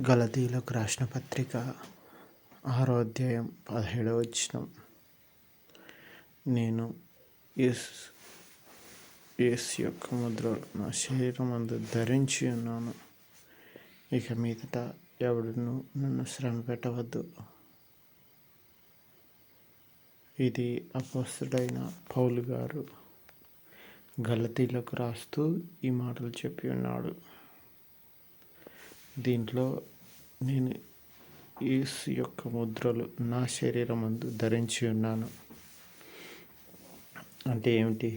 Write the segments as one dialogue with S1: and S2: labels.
S1: గలతీయులకు రాసిన పత్రిక 6వ అధ్యాయం 17వ వచనం. నేను యేసు యొక్క ముద్ర నా శరీరమందు ధరించి ఉన్నాను. ఇక మీదట ఎవడును నన్ను శ్రమ పెట్టవద్దు. ఇది అపోస్తలుడైన పౌలు గారు గలతీయులకు రాస్తూ ఈ మాటలు చెప్పి ఉన్నాడు. దీంట్లో నేను యేసు యొక్క ముద్రలు నా శరీరమందు ధరించి ఉన్నాను అంటే ఏమిటి?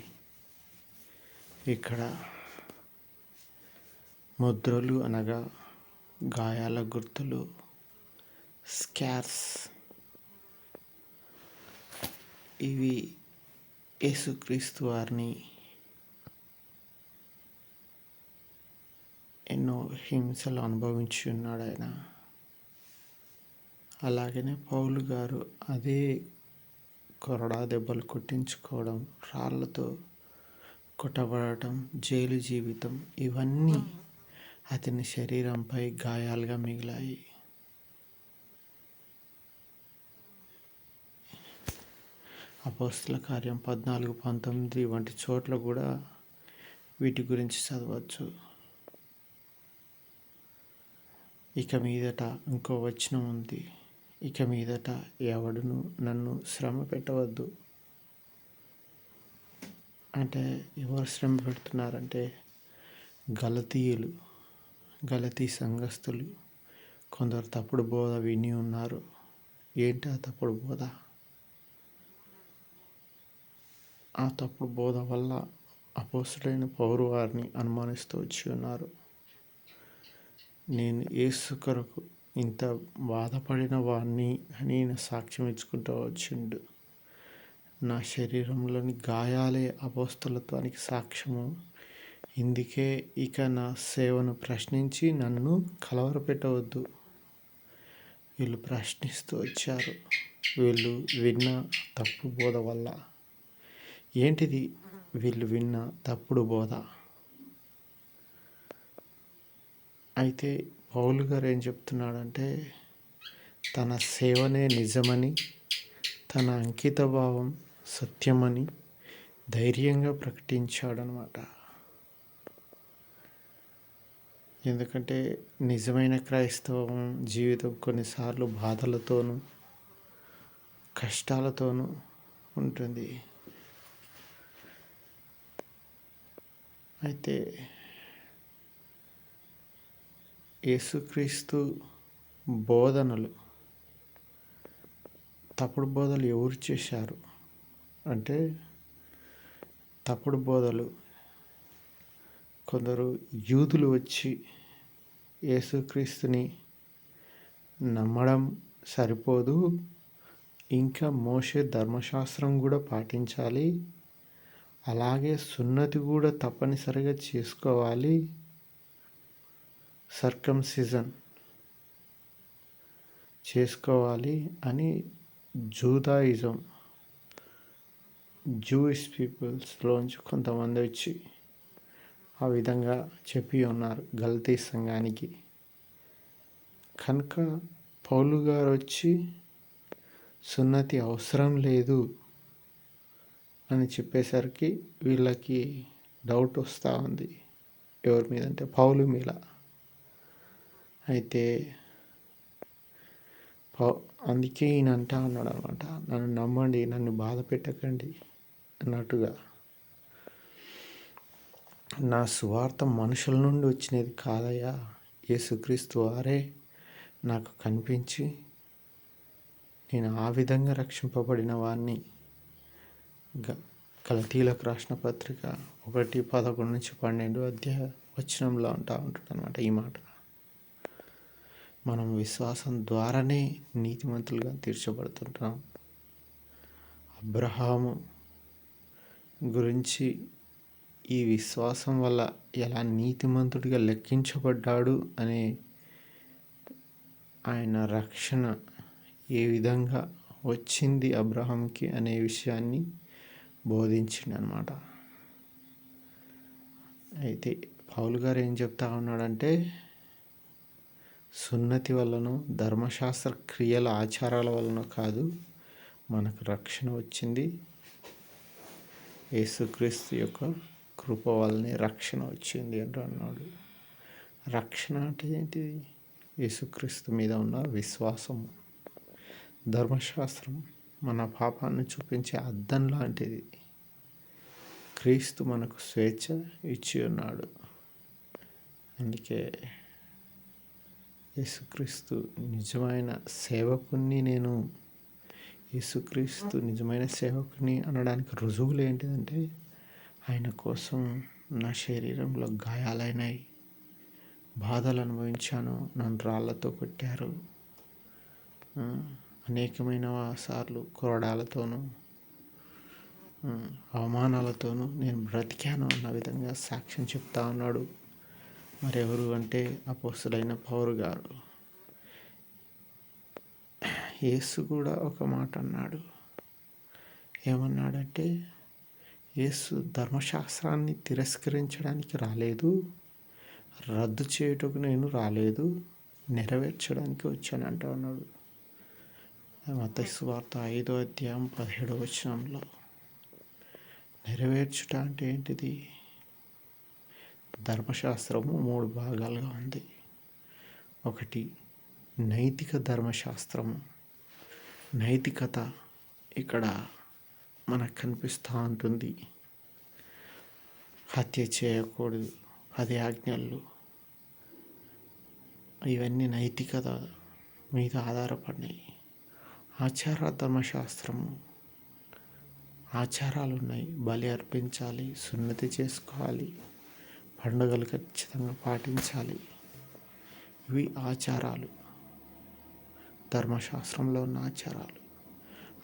S1: ఇక్కడ ముద్రలు అనగా గాయాల గుర్తులు, స్కార్స్. ఇవి యేసుక్రీస్తు వారిని ఎన్నో హింసలు అనుభవించి ఉన్నాడు ఆయన. అలాగనే పౌలు గారు అదే కొరడా దెబ్బలు కొట్టించుకోవడం, రాళ్ళతో కొట్టబడటం, జైలు జీవితం, ఇవన్నీ అతని శరీరంపై గాయాలుగా మిగిలాయి. అపోస్తల కార్యం 14-19 వంటి చోట్ల కూడా వీటి గురించి చదవచ్చు. ఇక మీదట ఇంకో వచనం ఉంది. ఇక మీదట ఎవడును నన్ను శ్రమ పెట్టవద్దు. అంటే ఎవరు శ్రమ పెడుతున్నారంటే గలతీ సంఘస్థులు. కొందరు తప్పుడు బోధ విని ఉన్నారు. ఏంటి ఆ తప్పుడు బోధ? ఆ తప్పుడు బోధ వల్ల అపోస్తలుడైన పౌలు వారిని అనుమానిస్తూ వచ్చి ఉన్నారు. నేను యేసు కొరకు ఇంత బాధపడిన వాడిని అని సాక్ష్యం ఇచ్చుకుంటూ వచ్చిండు. నా శరీరంలోని గాయాలే అపోస్తలత్వానికి సాక్ష్యము. ఇందుకే ఇక నా సేవను ప్రశ్నించి నన్ను కలవరపెట్టవద్దు. వీళ్ళు ప్రశ్నిస్తూ వచ్చారు. వీళ్ళు విన్న తప్పుడు బోధ వల్ల. ఏంటిది వీళ్ళు విన్న తప్పుడు బోధ? అయితే పౌలు గారు ఏం చెప్తున్నాడంటే తన సేవనే నిజమని, తన అంకిత భావం సత్యమని ధైర్యంగా ప్రకటించాడనమాట. ఎందుకంటే నిజమైన క్రైస్తవం జీవితం కొన్నిసార్లు బాధలతోనూ కష్టాలతోనూ ఉంటుంది. అయితే యేసుక్రీస్తు బోధనలు, తప్పుడు బోధలు ఎవరు చేశారు అంటే తప్పుడు బోధలు కొందరు యూదులు వచ్చి యేసుక్రీస్తుని నమ్మడం సరిపోదు, ఇంకా మోషే ధర్మశాస్త్రం కూడా పాటించాలి, అలాగే సున్నతి కూడా తప్పనిసరిగా చేసుకోవాలి, సర్కంసిజన్ చేసుకోవాలి అని జూయిష్ పీపుల్స్లోంచి కొంతమంది వచ్చి ఆ విధంగా చెప్పి ఉన్నారు గలతీ సంఘానికి. కనుక పౌలు గారు వచ్చి సున్నతి అవసరం లేదు అని చెప్పేసరికి వీళ్ళకి డౌట్ వస్తూ ఉంది. ఎవరి మీద అంటే పౌలు మీద. అయితే అందుకే ఈయన అంటా ఉన్నాడు అనమాట, నన్ను నమ్మండి, నన్ను బాధ పెట్టకండి అన్నట్టుగా. నా సువార్త మనుషుల నుండి వచ్చినది కాదయ్యా, యేసుక్రీస్తు వారే నాకు కనిపించి నేను ఆ విధంగా రక్షింపబడిన వాడిని. గలతీయులకు రాసిన పత్రిక 1:11-12 అధ్యాయ వచనంలో ఉంటాడు అనమాట ఈ మాట. మనం విశ్వాసం ద్వారానే నీతిమంతులుగా తీర్చబడుతుంటాం. అబ్రహాము గురించి ఈ విశ్వాసం వల్ల ఎలా నీతిమంతుడిగా లెక్కించబడ్డాడు అనే, ఆయన రక్షణ ఏ విధంగా వచ్చింది అబ్రహాంకి అనే విషయాన్ని బోధించిండు అనమాట. అయితే పౌలు గారు ఏం చెప్తా ఉన్నాడంటే సున్నతి వలన ధర్మశాస్త్ర క్రియల ఆచారాల వలన కాదు మనకు రక్షణ వచ్చింది. యేసుక్రీస్తు యొక్క కృప వల్లనే రక్షణ వచ్చింది అని అన్నాడు. రక్షణ అంటే ఏంటిది? యేసుక్రీస్తు మీద ఉన్న విశ్వాసము. ధర్మశాస్త్రం మన పాపాన్ని చూపించే అద్దం లాంటిది. క్రీస్తు మనకు స్వేచ్ఛ ఇచ్చి ఉన్నాడు. అందుకే యేసుక్రీస్తు నిజమైన సేవకుని యేసుక్రీస్తు నిజమైన సేవకుని అనడానికి రుజువులు ఏంటిదంటే, ఆయన కోసం నా శరీరంలో గాయాలైనాయి, బాధలు అనుభవించాను, నన్ను రాళ్లతో కొట్టారు, అనేకమైన సార్లు కొరడాలతోనూ అవమానాలతోనూ నేను బ్రతికాను అన్న విధంగా సాక్ష్యం చెప్తా ఉన్నాడు. మరెవరు అంటే అపోస్తలుడైన పౌలు గారు. యేసు కూడా ఒక మాట అన్నాడు. ఏమన్నాడంటే, యేసు ధర్మశాస్త్రాన్ని తిరస్కరించడానికి రాలేదు, రద్దు చేయుటకు నేను రాలేదు, నెరవేర్చడానికి వచ్చానంటా ఉన్నాడు. మత్తయి సువార్త 5వ అధ్యాయం 17వ వచనంలో. నెరవేర్చుట అంటే ఏంటిది? ధర్మశాస్త్రము 3 భాగాలుగా ఉంది. ఒకటి నైతిక ధర్మశాస్త్రము. నైతికత ఇక్కడ మనకు కనిపిస్తూ ఉంటుంది. హత్య చేయకూడదు, 10 ఆజ్ఞలు, ఇవన్నీ నైతికత మీద ఆధారపడినాయి. ఆచార ధర్మశాస్త్రము, ఆచారాలు ఉన్నాయి. బలి అర్పించాలి, సున్నతి చేసుకోవాలి, పండుగలు ఖచ్చితంగా పాటించాలి. ఇవి ఆచారాలు, ధర్మశాస్త్రంలో ఉన్న ఆచారాలు.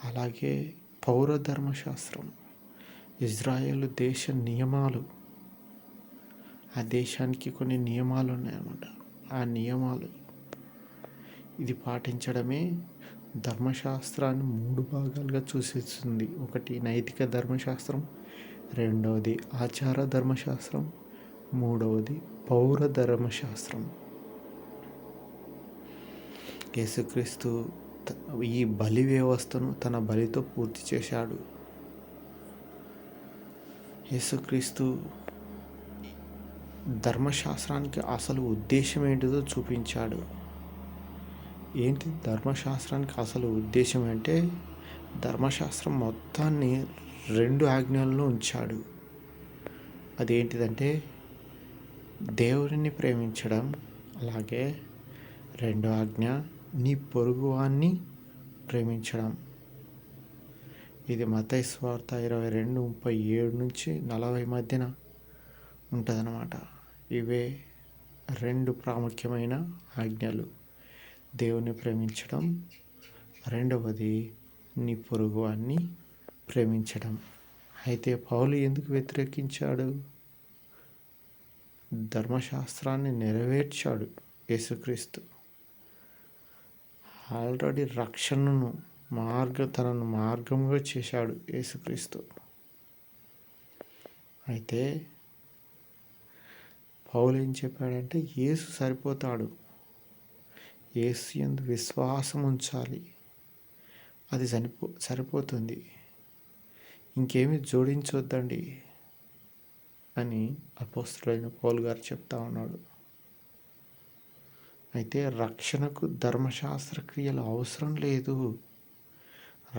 S1: అలాగే పౌర ధర్మశాస్త్రం, ఇజ్రాయేలు దేశ నియమాలు. ఆ దేశానికి కొన్ని నియమాలు ఉన్నాయన్నమాట. ఆ నియమాలు ఇది పాటించడమే ధర్మశాస్త్రాన్ని 3 భాగాలుగా చూసేస్తుంది. ఒకటి నైతిక ధర్మశాస్త్రం, రెండవది ఆచార ధర్మశాస్త్రం, మూడవది పౌర ధర్మశాస్త్రం. యేసుక్రీస్తు ఈ బలి వ్యవస్థను తన బలితో పూర్తి చేశాడు. యేసుక్రీస్తు ధర్మశాస్త్రానికి అసలు ఉద్దేశం ఏంటిదో చూపించాడు. ఏంటి ధర్మశాస్త్రానికి అసలు ఉద్దేశం అంటే, ధర్మశాస్త్రం మొత్తాన్ని 2 ఆజ్ఞలను ఉంచాడు. అదేంటిదంటే, దేవుడిని ప్రేమించడం, అలాగే 2వ ఆజ్ఞ నీ పొరుగువాన్ని ప్రేమించడం. ఇది మత్తయి సువార్త 22:37-40 మధ్యన ఉంటుందన్నమాట. ఇవే 2 ప్రాముఖ్యమైన ఆజ్ఞలు. దేవుని ప్రేమించడం, రెండవది నీ పొరుగువాన్ని ప్రేమించడం. అయితే పౌలు ఎందుకు వ్యతిరేకించాడు? ధర్మశాస్త్రాన్ని నెరవేర్చాడు యేసుక్రీస్తు. ఆల్రెడీ రక్షణను తనను మార్గంగా చేశాడు యేసుక్రీస్తు. అయితే పౌలు ఏం చెప్పాడంటే, యేసు సరిపోతాడు, యేసు యందు విశ్వాసం ఉంచాలి, అది సరిపోతుంది, ఇంకేమీ జోడించొద్దండి అని అపోస్తలుడైన పౌలు గారు చెప్తా ఉన్నాడు. అయితే రక్షణకు ధర్మశాస్త్ర క్రియలు అవసరం లేదు.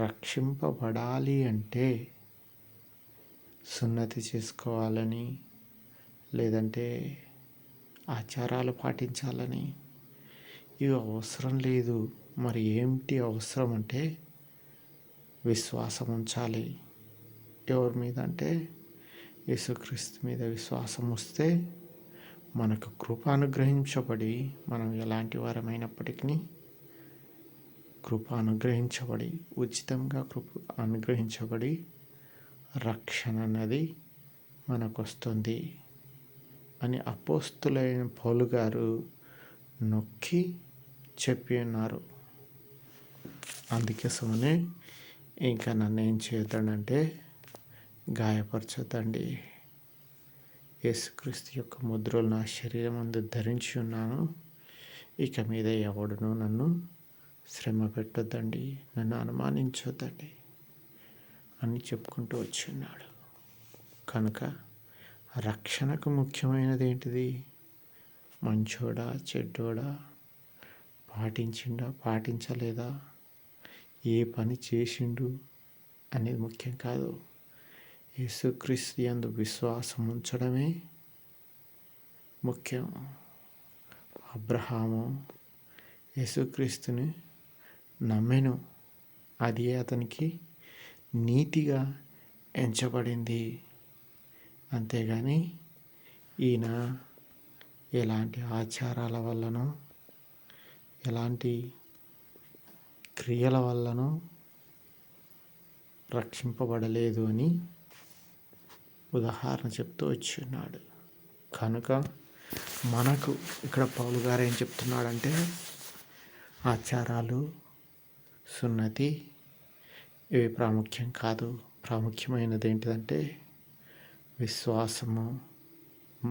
S1: రక్షింపబడాలి అంటే సున్నతి చేసుకోవాలని, లేదంటే ఆచారాలు పాటించాలని ఇవి అవసరం లేదు. మరి ఏమిటి అవసరం అంటే, విశ్వాసం ఉంచాలి. ఎవరి మీద అంటే యేసుక్రీస్తు మీద విశ్వాసం వస్తే మనకు కృప అనుగ్రహించబడి, మనం ఎలాంటి వారమైనప్పటికీ కృప అనుగ్రహించబడి, ఉచితంగా కృప అనుగ్రహించబడి రక్షణ అన్నది మనకు వస్తుంది అని అపోస్తలుడైన పౌలు గారు నొక్కి చెప్పి ఉన్నారు. అందుకోసమనే ఇంకా నన్ను ఏం చేయొద్దంటే గాయపరచొద్దండి. యేసుక్రీస్తు యొక్క ముద్రలు నా శరీరం అందు ధరించి ఉన్నాను. ఇక మీద ఎవడును నన్ను శ్రమ పెట్టొద్దండి, నన్ను అనుమానించొద్దండి అని చెప్పుకుంటూ వచ్చిన్నాడు. కనుక రక్షణకు ముఖ్యమైనది ఏంటిది? మంచోడా చెడ్డోడా, పాటించలేదా, ఏ పని చేసిండు అనేది ముఖ్యం కాదు. యేసుక్రీస్తు యందు విశ్వాసం ఉంచడమే ముఖ్యం. అబ్రహాము యేసుక్రీస్తుని నమ్మెను, అది అతనికి నీతిగా ఎంచబడింది. అంతేగాని ఈయన ఎలాంటి ఆచారాల వల్లనో ఎలాంటి క్రియల వల్లనో రక్షింపబడలేదు అని ఉదాహరణ చెప్తూ వచ్చున్నాడు. కనుక మనకు ఇక్కడ పౌలు గారు ఏం చెప్తున్నాడంటే, ఆచారాలు, సున్నతి ఇవి ప్రాముఖ్యం కాదు. ప్రాముఖ్యమైనది ఏంటిదంటే విశ్వాసము,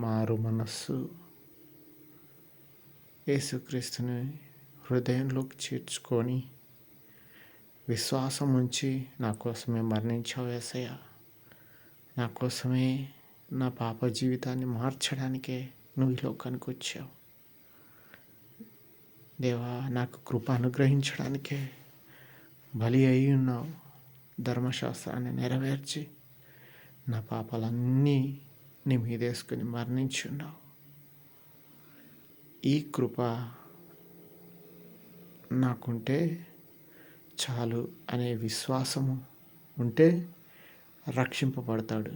S1: మారు మనస్సు, యేసుక్రీస్తుని హృదయంలోకి చేర్చుకొని విశ్వాసం ఉంచి, నా కోసమే మరణించావు యేసయ్య, నా కోసమే నా పాప జీవితాన్ని మార్చడానికే నువ్వు ఈ లోకానికి వచ్చావు దేవా, నాకు కృప అనుగ్రహించడానికే బలి అయి ఉన్నావు, ధర్మశాస్త్రాన్ని నెరవేర్చి నా పాపాలన్నీ నీ మీదేసుకుని మరణించి ఉన్నావు. ఈ కృప నాకుంటే చాలు అనే విశ్వాసము ఉంటే రక్షింపబడతాడు.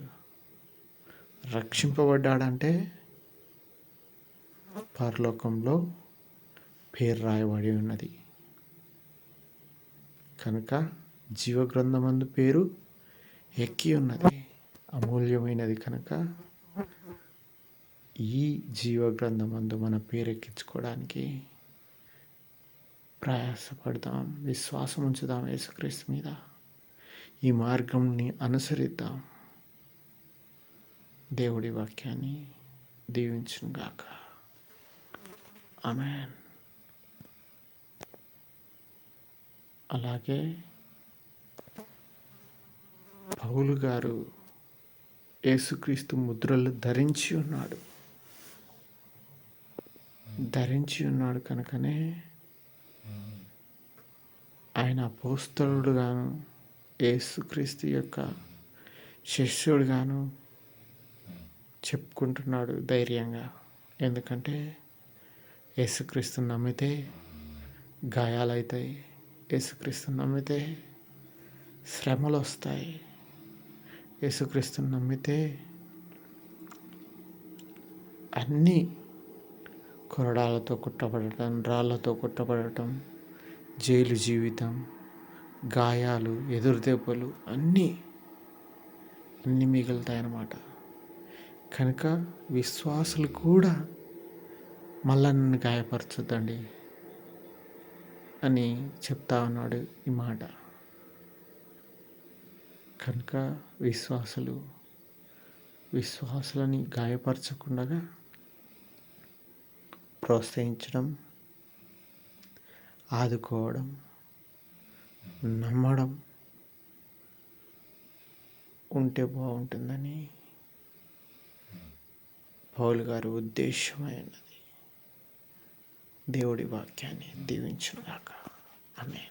S1: రక్షింపబడ్డాడంటే పరలోకంలో పేరు రాయబడి ఉన్నది. కనుక జీవగ్రంథమందు పేరు ఎక్కి ఉన్నది, అమూల్యమైనది. కనుక ఈ జీవగ్రంథమందు మన పేరు ఎక్కించుకోవడానికి ప్రయాసపడదాం, విశ్వాసం ఉంచుదాం యేసుక్రీస్తు మీద, ఈ మార్గంని అనుసరిద్దాం. దేవుడి వాక్యాన్ని దీవించునుగాక. ఆమేన్. అలాగే పౌలు గారు యేసుక్రీస్తు ముద్రలు ధరించి ఉన్నాడు కనుకనే ఆయన అపోస్తలుడుగాను యేసుక్రీస్తు యొక్క శిష్యుడుగాను చెప్పుకుంటున్నాడు ధైర్యంగా. ఎందుకంటే యేసుక్రీస్తుని నమ్మితే గాయాలవుతాయి, యేసుక్రీస్తుని నమ్మితే శ్రమలు వస్తాయి, యేసుక్రీస్తుని నమ్మితే అన్నీ కొరడాలతో కుట్టబడటం, రాళ్ళతో కుట్టబడటం, జైలు జీవితం, గాయాలు, ఎదురుదెబ్బలు అన్నీ మిగులుతాయన్నమాట. కనుక విశ్వాసులు కూడా మళ్ళా నన్ను గాయపరచొద్దండి అని చెప్తా ఉన్నాడు ఈ మాట. కనుక విశ్వాసులని గాయపరచకుండా ప్రోత్సహించడం, ఆదుకోవడం, నమ్మడం ఉంటే బాగుంటుందని పౌలు గారి ఉద్దేశమైనది. దేవుడి వాక్యాన్ని దీవించుగాక. ఆమేన్.